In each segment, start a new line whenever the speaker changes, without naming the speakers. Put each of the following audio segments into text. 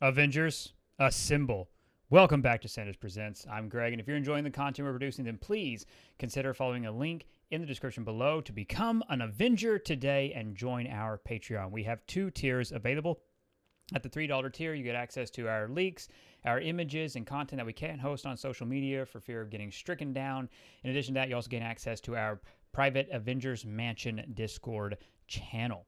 Avengers, assemble. Welcome back to Sanders Presents. I'm Greg, and if you're enjoying the content we're producing, then please consider following a link in the description below to become an Avenger today and join our Patreon. We have 2 tiers available. At the $3 tier, you get access to our leaks, our images, and content that we can't host on social media for fear of getting stricken down. In addition to that, you also gain access to our private Avengers Mansion Discord channel.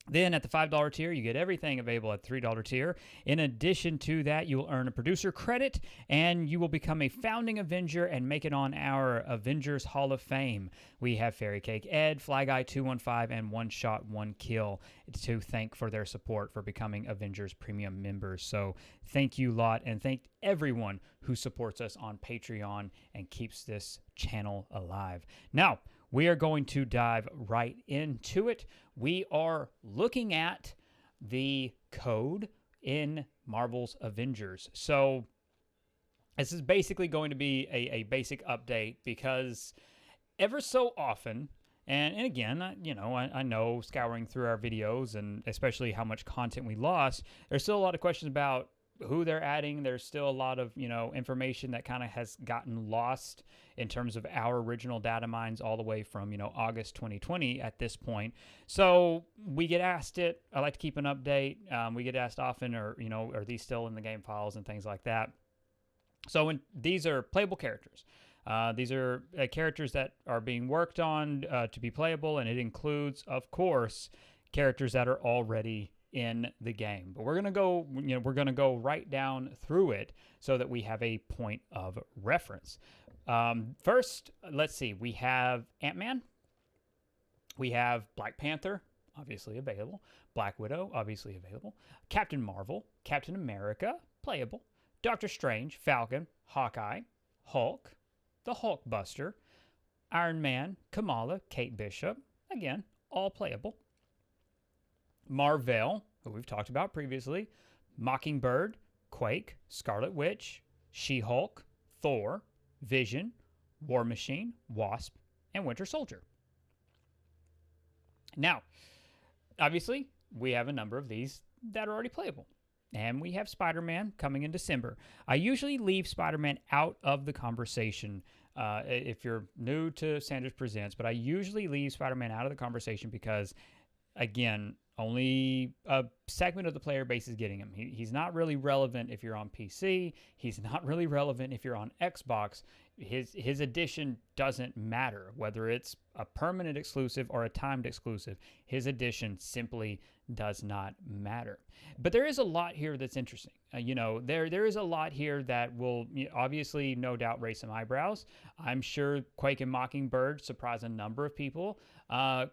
Then at the $5 tier, you get everything available at the $3 tier. In addition to that, you will earn a producer credit, and you will become a founding Avenger and make it on our Avengers Hall of Fame. We have Fairy Cake Ed, Fly Guy 215, and One Shot One Kill to thank for their support for becoming Avengers Premium members. So thank you lot, and thank everyone who supports us on Patreon and keeps this channel alive. Now, we are going to dive right into it. We are looking at the code in Marvel's Avengers. So this is basically going to be a basic update because ever so often, and again, I know scouring through our videos and especially how much content we lost, there's still a lot of questions about who they're adding. There's still a lot of, information that kind of has gotten lost in terms of our original data mines all the way from, August 2020 at this point. So we get asked it. I like to keep an update. We get asked often, are these still in the game files and things like that. So these are playable characters. These are characters that are being worked on to be playable, and it includes, of course, characters that are already in the game. But we're gonna go right down through it so that we have a point of reference. First, let's see. We have Ant-Man. We have Black Panther, obviously available. Black Widow, obviously available. Captain Marvel, Captain America, playable. Doctor Strange, Falcon, Hawkeye, Hulk, the Hulkbuster, Iron Man, Kamala, Kate Bishop, again, all playable. Marvel, who we've talked about previously, Mockingbird, Quake, Scarlet Witch, She-Hulk, Thor, Vision, War Machine, Wasp, and Winter Soldier. Now, obviously, we have a number of these that are already playable. And we have Spider-Man coming in December. I usually leave Spider-Man out of the conversation if you're new to Sanders Presents, but I usually leave Spider-Man out of the conversation because, again, only a segment of the player base is getting him. He's not really relevant if you're on PC. He's not really relevant if you're on Xbox. His addition doesn't matter, whether it's a permanent exclusive or a timed exclusive. His addition simply does not matter. But there is a lot here that's interesting. There is a lot here that will obviously, no doubt, raise some eyebrows. I'm sure Quake and Mockingbird surprise a number of people.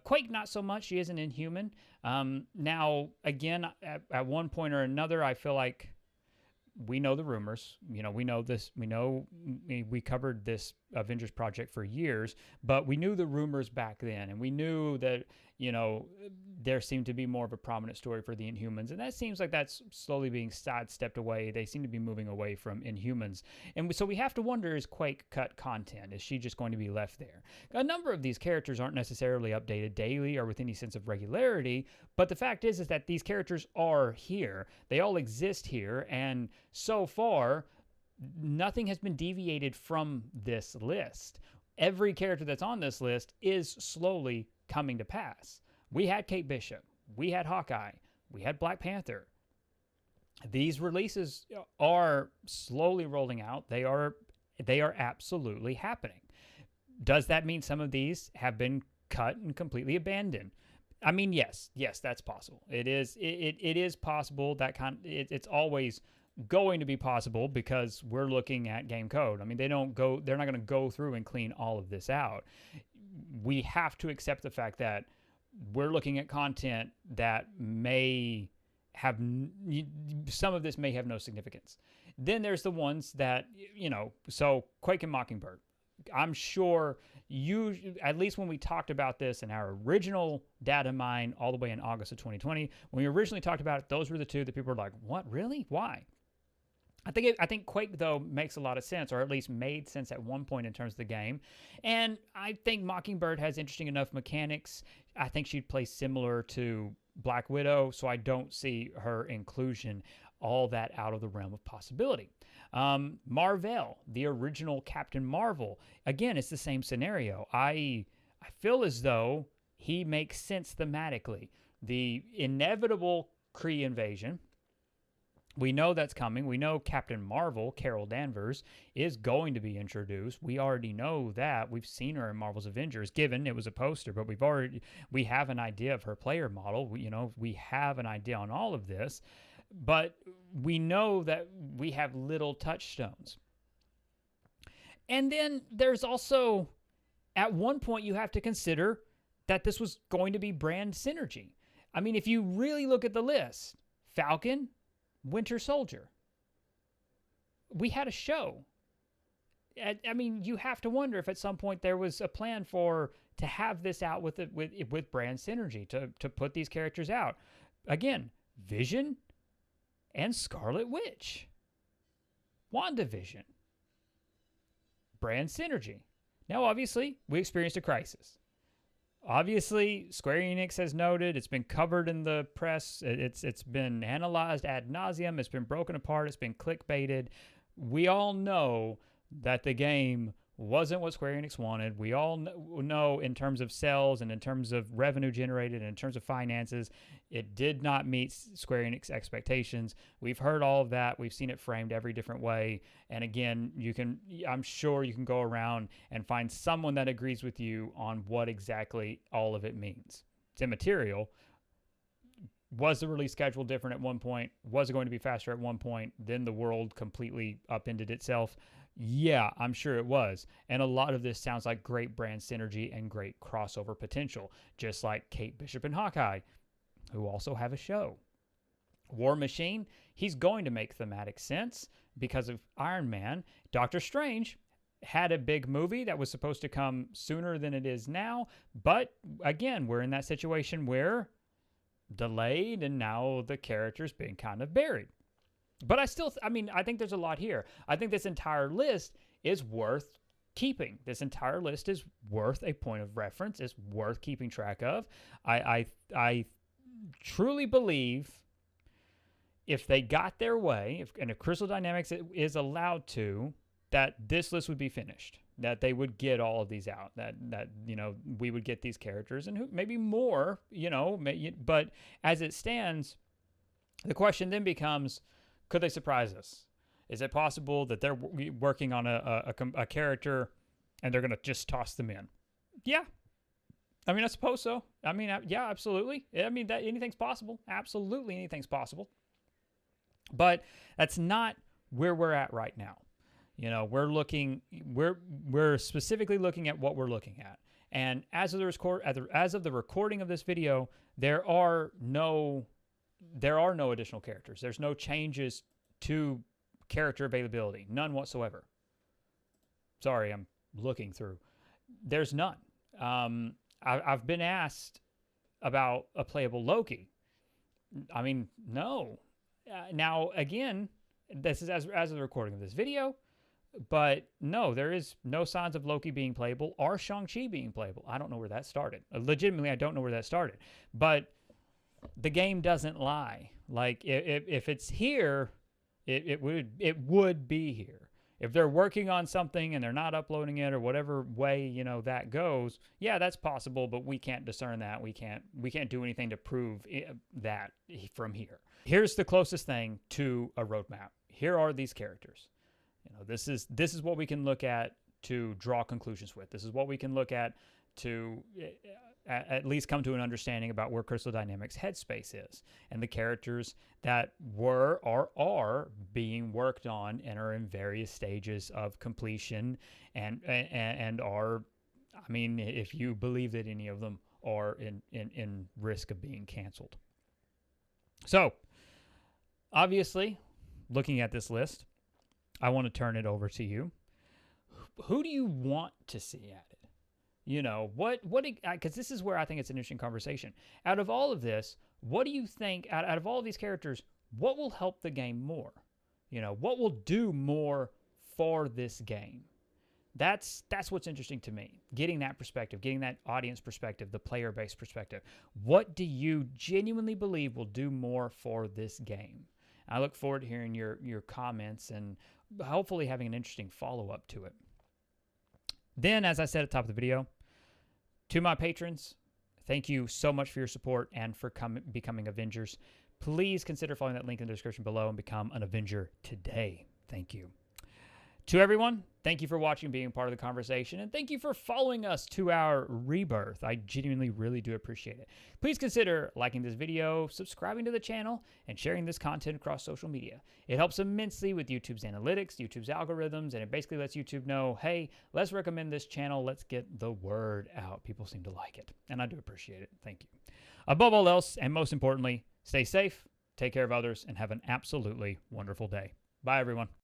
Quake, not so much. She is an Inhuman. Now, again, at one point or another, I feel like we know the rumors. We know this. We covered this Avengers project for years, but we knew the rumors back then, and we knew that there seemed to be more of a prominent story for the Inhumans, and that seems like that's slowly being sidestepped away. They seem to be moving away from Inhumans, and so we have to wonder: is Quake cut content? Is she just going to be left there? A number of these characters aren't necessarily updated daily or with any sense of regularity, but the fact is that these characters are here. They all exist here, and so far, nothing has been deviated from this list. Every character that's on this list is slowly coming to pass. We had Kate Bishop. We had Hawkeye. We had Black Panther. These releases are slowly rolling out. They are absolutely happening. Does that mean some of these have been cut and completely abandoned? I mean, yes, that's possible. It is possible. It's always going to be possible because we're looking at game code. I mean, they're not going to go through and clean all of this out. We have to accept the fact that we're looking at content that may have, some of this may have no significance. Then there's the ones that, so Quake and Mockingbird. I'm sure at least when we talked about this in our original data mine all the way in August of 2020, when we originally talked about it, those were the two that people were like, what, really? Why? I think Quake, though, makes a lot of sense, or at least made sense at one point in terms of the game. And I think Mockingbird has interesting enough mechanics. I think she'd play similar to Black Widow, so I don't see her inclusion all that out of the realm of possibility. Marvel, the original Captain Marvel, again, it's the same scenario. I feel as though he makes sense thematically. The inevitable Kree invasion, we know that's coming. We know Captain Marvel, Carol Danvers, is going to be introduced. We already know that. We've seen her in Marvel's Avengers, given it was a poster, but we have an idea of her player model. We have an idea on all of this, but we know that we have little touchstones. And then there's also, at one point, you have to consider that this was going to be brand synergy. I mean, if you really look at the list, Falcon, Winter Soldier. We had a show. I mean, you have to wonder if at some point there was a plan to have this out with brand synergy, to put these characters out. Again, Vision and Scarlet Witch. WandaVision. Brand synergy. Now, obviously, we experienced a crisis. Obviously, Square Enix has noted, it's been covered in the press, it's been analyzed ad nauseum, it's been broken apart, it's been clickbaited. We all know that the game wasn't what Square Enix wanted. We all know in terms of sales and in terms of revenue generated and in terms of finances, it did not meet Square Enix expectations. We've heard all of that. We've seen it framed every different way. And again, I'm sure you can go around and find someone that agrees with you on what exactly all of it means. It's immaterial. Was the release schedule different at one point? Was it going to be faster at one point? Then the world completely upended itself. Yeah, I'm sure it was. And a lot of this sounds like great brand synergy and great crossover potential, just like Kate Bishop and Hawkeye, who also have a show. War Machine, he's going to make thematic sense because of Iron Man. Doctor Strange had a big movie that was supposed to come sooner than it is now. But again, we're in that situation where delayed and now the character's being kind of buried. But I think there's a lot here. I think this entire list is worth keeping. This entire list is worth a point of reference. It's worth keeping track of. I truly believe if they got their way, if Crystal Dynamics is allowed to, that this list would be finished. That they would get all of these out. That we would get these characters and maybe more. But as it stands, the question then becomes, could they surprise us? Is it possible that they're working on a character and they're going to just toss them in? Yeah. I mean, I suppose so. I mean, yeah, absolutely. I mean, that anything's possible. Absolutely anything's possible. But that's not where we're at right now. We're specifically looking at what we're looking at. And as of the recording of this video, there are no additional characters. There's no changes to character availability. None whatsoever. Sorry, I'm looking through. There's none. I've been asked about a playable Loki. I mean, no. Now, again, this is as of the recording of this video, but no, there is no signs of Loki being playable or Shang-Chi being playable. I don't know where that started. Legitimately, I don't know where that started. But the game doesn't lie. Like if it's here, it would be here. If they're working on something and they're not uploading it or whatever way that goes, yeah, that's possible. But we can't discern that. We can't do anything to prove that from here. Here's the closest thing to a roadmap. Here are these characters. This is what we can look at to draw conclusions with. This is what we can look at to at least come to an understanding about where Crystal Dynamics' headspace is and the characters that were or are being worked on and are in various stages of completion and are, I mean, if you believe that any of them are in risk of being canceled. So, obviously, looking at this list, I want to turn it over to you. Who do you want to see at it? Because this is where I think it's an interesting conversation. Out of all of this, what do you think, out of all of these characters, what will help the game more? What will do more for this game? That's what's interesting to me. Getting that perspective, getting that audience perspective, the player-based perspective. What do you genuinely believe will do more for this game? I look forward to hearing your comments and hopefully having an interesting follow-up to it. Then, as I said at the top of the video, to my patrons, thank you so much for your support and for becoming Avengers. Please consider following that link in the description below and become an Avenger today. Thank you. To everyone, thank you for watching, being part of the conversation, and thank you for following us to our rebirth. I genuinely really do appreciate it. Please consider liking this video, subscribing to the channel, and sharing this content across social media. It helps immensely with YouTube's analytics, YouTube's algorithms, and it basically lets YouTube know, hey, let's recommend this channel. Let's get the word out. People seem to like it, and I do appreciate it. Thank you. Above all else, and most importantly, stay safe, take care of others, and have an absolutely wonderful day. Bye, everyone.